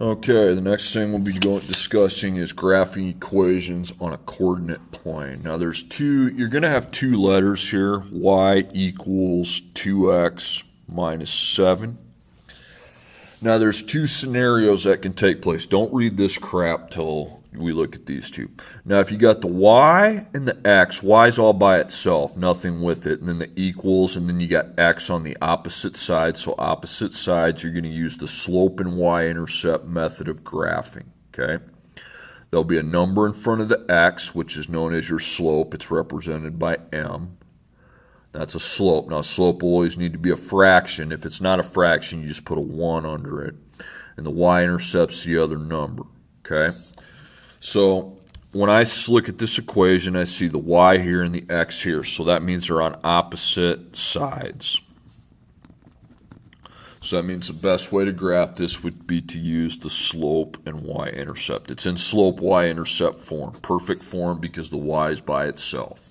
Okay, the next thing we'll be discussing is graphing equations on a coordinate plane. Now you're going to have two letters here, y equals 2x minus 7. Now there's two scenarios that can take place. Don't read this crap till we look at these two. Now if you got the y and the x, y's all by itself, nothing with it, and then the equals, and then you got x on the opposite side. So opposite sides, you're going to use the slope and y-intercept method of graphing, okay? There'll be a number in front of the x, which is known as your slope. It's represented by m. That's a slope. Now, slope will always need to be a fraction. If it's not a fraction, you just put a 1 under it. And the y-intercept's the other number, okay? So when I look at this equation, I see the y here and the x here. So that means they're on opposite sides. So that means the best way to graph this would be to use the slope and y-intercept. It's in slope y-intercept form, perfect form because the y is by itself.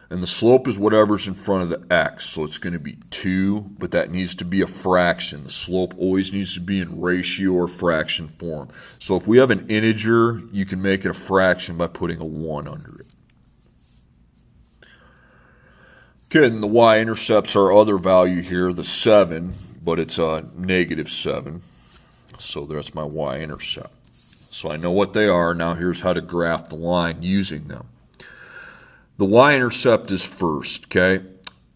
And the slope is whatever's in front of the x, so it's going to be 2, but that needs to be a fraction. The slope always needs to be in ratio or fraction form. So if we have an integer, you can make it a fraction by putting a 1 under it. Okay, then the y-intercepts our other value here, the 7, but it's a negative 7. So that's my y-intercept. So I know what they are. Now here's how to graph the line using them. The y-intercept is first, okay?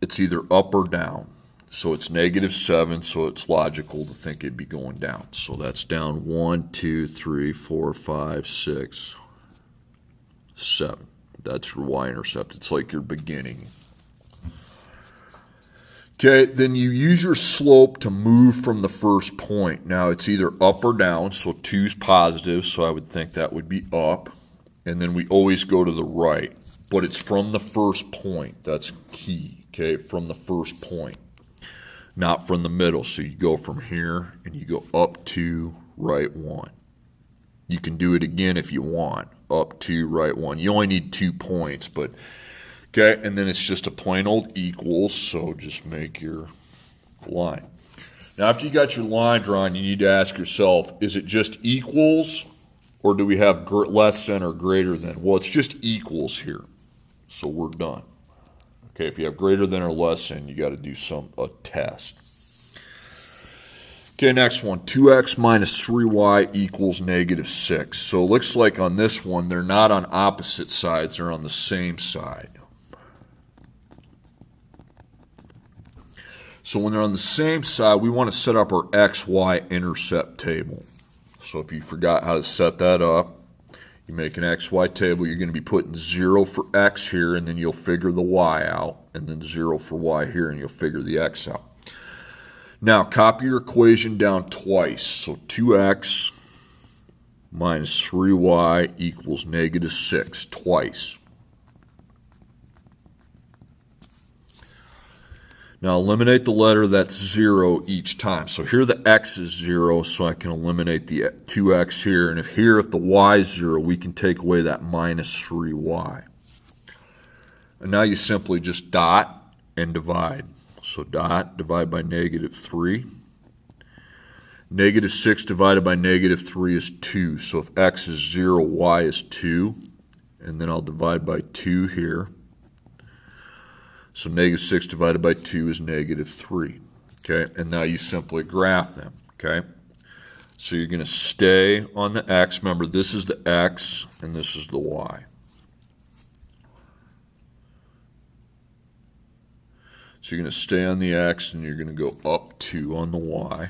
It's either up or down. So it's negative 7, so it's logical to think it'd be going down. So that's down 1, 2, 3, 4, 5, 6, 7. That's your y-intercept. It's like your beginning. Okay, then you use your slope to move from the first point. Now it's either up or down, so 2 is positive, so I would think that would be up. And then we always go to the right. But it's from the first point. That's key, okay? From the first point, not from the middle. So you go from here and you go up to right 1. You can do it again if you want. Up to right 1. You only need 2 points, but okay. And then it's just a plain old equals. So just make your line. Now, after you got your line drawn, you need to ask yourself: is it just equals, or do we have less than or greater than? Well, it's just equals here. So we're done. Okay, if you have greater than or less than, you got to do a test. Okay, next one, 2x minus 3y equals negative 6. So it looks like on this one, they're not on opposite sides, they're on the same side. So when they're on the same side, we want to set up our xy intercept table. So if you forgot how to set that up, you make an XY table, you're going to be putting 0 for X here, and then you'll figure the Y out, and then 0 for Y here, and you'll figure the X out. Now, copy your equation down twice. So 2X minus 3Y equals negative 6, twice. Now eliminate the letter that's 0 each time. So here the x is 0, so I can eliminate the 2x here. And if the y is 0, we can take away that minus 3y. And now you simply just dot and divide. So dot, divide by negative 3. Negative 6 divided by negative 3 is 2. So if x is 0, y is 2. And then I'll divide by 2 here. So negative 6 divided by 2 is negative 3, okay? And now you simply graph them, okay? So you're going to stay on the x. Remember, this is the x and this is the y. So you're going to stay on the x and you're going to go up 2 on the y.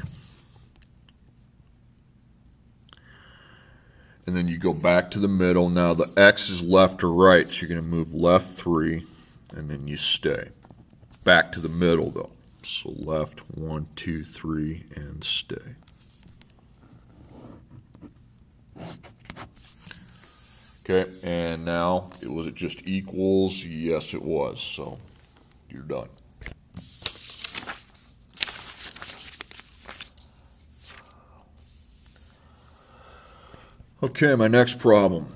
And then you go back to the middle. Now the x is left or right, so you're going to move left 3. And then you stay. Back to the middle, though. So left, 1, 2, 3, and stay. Okay, and now, was it just equals? Yes, it was. So you're done. Okay, my next problem.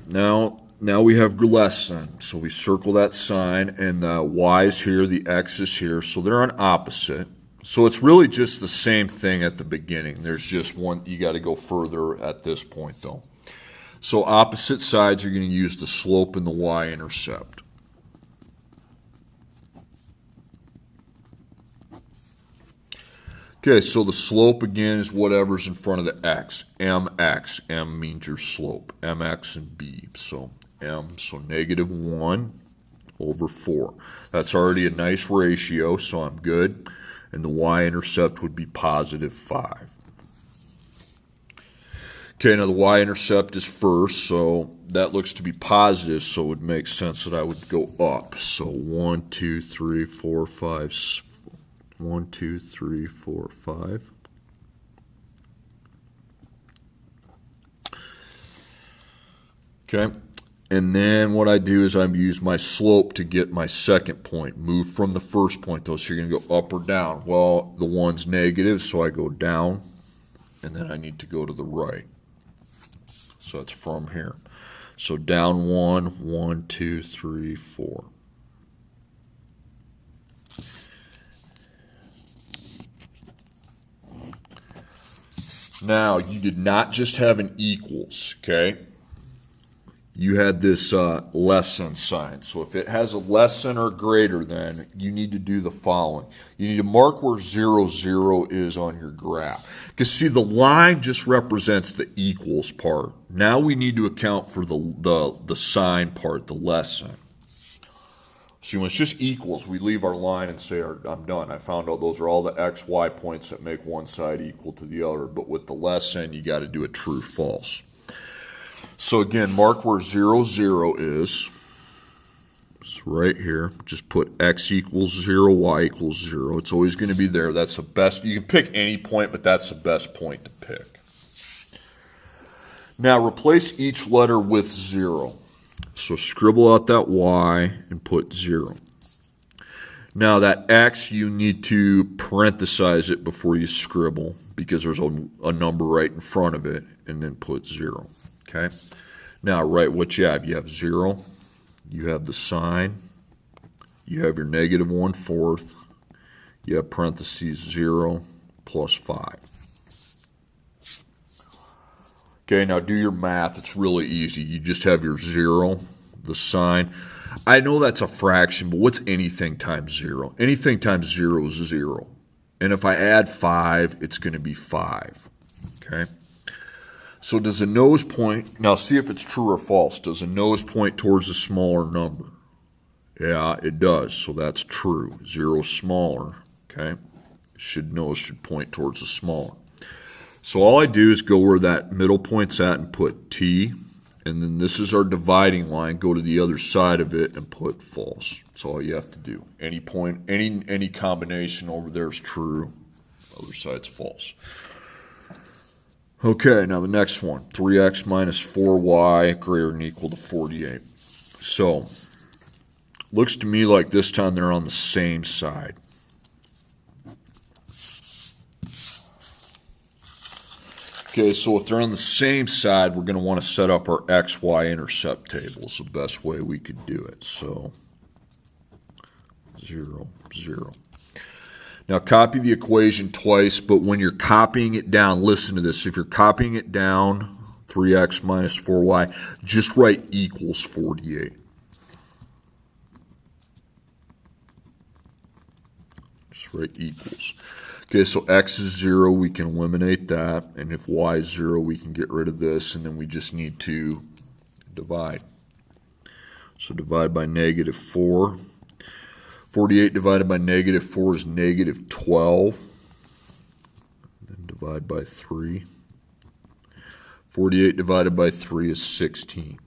Now we have less than, so we circle that sign, and the y is here, the x is here, so they're on opposite. So it's really just the same thing at the beginning. There's just one, you got to go further at this point though. So opposite sides, you're going to use the slope and the y-intercept. Okay, so the slope again is whatever's in front of the x. mx. M means your slope. mx and b. So m, so negative 1 over 4. That's already a nice ratio, so I'm good. And the y-intercept would be positive 5. Okay, now the y-intercept is first, so that looks to be positive, so it would make sense that I would go up. So 1, 2, 3, 4, 5, 1, 2, 3, 4, 5. Okay, and then what I do is I use my slope to get my second point. Move from the first point though, so you're going to go up or down. Well, the 1's negative, so I go down, and then I need to go to the right. So it's from here. So down 1, 1, 2, 3, 4. Now, you did not just have an equals, okay? You had this less than sign. So if it has a less than or greater than, you need to do the following. You need to mark where 0, 0 is on your graph. Because see, the line just represents the equals part. Now we need to account for the sign part, the less than. See, when it's just equals, we leave our line and say, I'm done. I found out those are all the x, y points that make one side equal to the other. But with the less than, you got to do a true, false. So again, mark where 0, 0 is. It's right here. Just put x equals 0, y equals 0. It's always going to be there. That's the best. You can pick any point, but that's the best point to pick. Now replace each letter with 0. So scribble out that y and put 0. Now that x, you need to parenthesize it before you scribble because there's a number right in front of it, and then put 0. Okay? Now write what you have. You have 0. You have the sign. You have your negative 1/4. You have parentheses 0 plus 5. Okay, now do your math. It's really easy. You just have your 0, the sign. I know that's a fraction, but what's anything times 0? Anything times 0 is 0. And if I add 5, it's going to be 5. Okay? So does the nose point, now see if it's true or false. Does the nose point towards a smaller number? Yeah, it does. So that's true. 0 is smaller. Okay? Nose should point towards the smaller. So all I do is go where that middle point's at and put T. And then this is our dividing line. Go to the other side of it and put false. That's all you have to do. Any point, any combination over there is true. Other side's false. Okay, now the next one. 3x minus 4y greater than or equal to 48. So, looks to me like this time they're on the same side. Okay, so if they're on the same side, we're going to want to set up our x, y intercept table. It's the best way we could do it. So 0, 0. Now copy the equation twice, but when you're copying it down, listen to this. If you're copying it down, 3x minus 4y, just write equals 48. Just write equals. Okay, so x is 0, we can eliminate that. And if y is 0, we can get rid of this. And then we just need to divide. So divide by negative 4. 48 divided by negative 4 is negative 12. Then divide by 3. 48 divided by 3 is 16.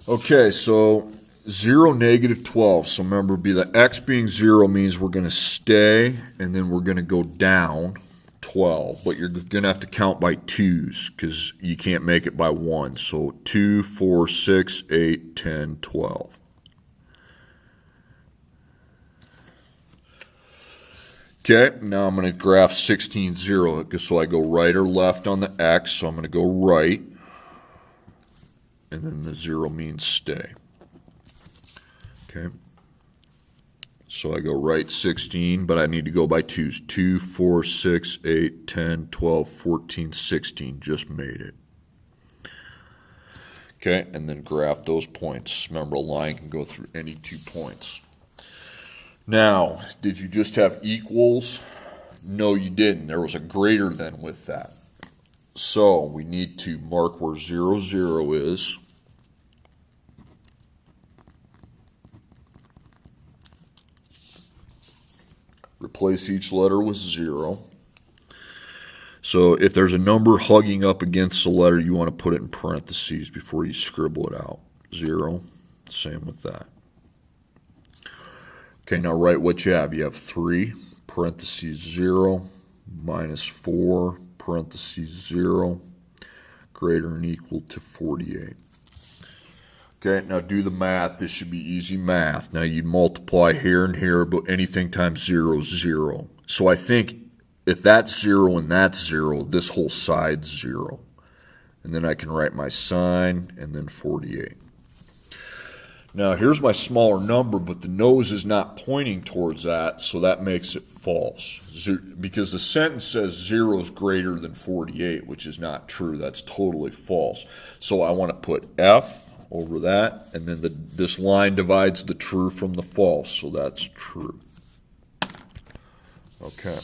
Okay, so 0, negative 12. So remember, the x being 0 means we're going to stay, and then we're going to go down 12. But you're going to have to count by 2's because you can't make it by 1. So 2, 4, 6, 8, 10, 12. Okay, now I'm going to graph 16, 0. So I go right or left on the x. So I'm going to go right. And then the 0 means stay. Okay. So I go right 16, but I need to go by twos. 2, 4, 6, 8, 10, 12, 14, 16. Just made it. Okay, and then graph those points. Remember, a line can go through any 2 points. Now, did you just have equals? No, you didn't. There was a greater than with that. So we need to mark where 0, 0 is. Replace each letter with 0. So if there's a number hugging up against the letter, you want to put it in parentheses before you scribble it out. 0. Same with that. Okay, now write what you have. You have 3, parentheses 0, minus 4, parentheses 0, greater than or equal to 48. Okay, now do the math. This should be easy math. Now you'd multiply here and here, but anything times 0 is 0. So I think if that's 0 and that's 0, this whole side's 0. And then I can write my sign and then 48. Now here's my smaller number, but the nose is not pointing towards that, so that makes it false. Because the sentence says 0 is greater than 48, which is not true. That's totally false. So I want to put F over that, and then this line divides the true from the false, so that's true. Okay.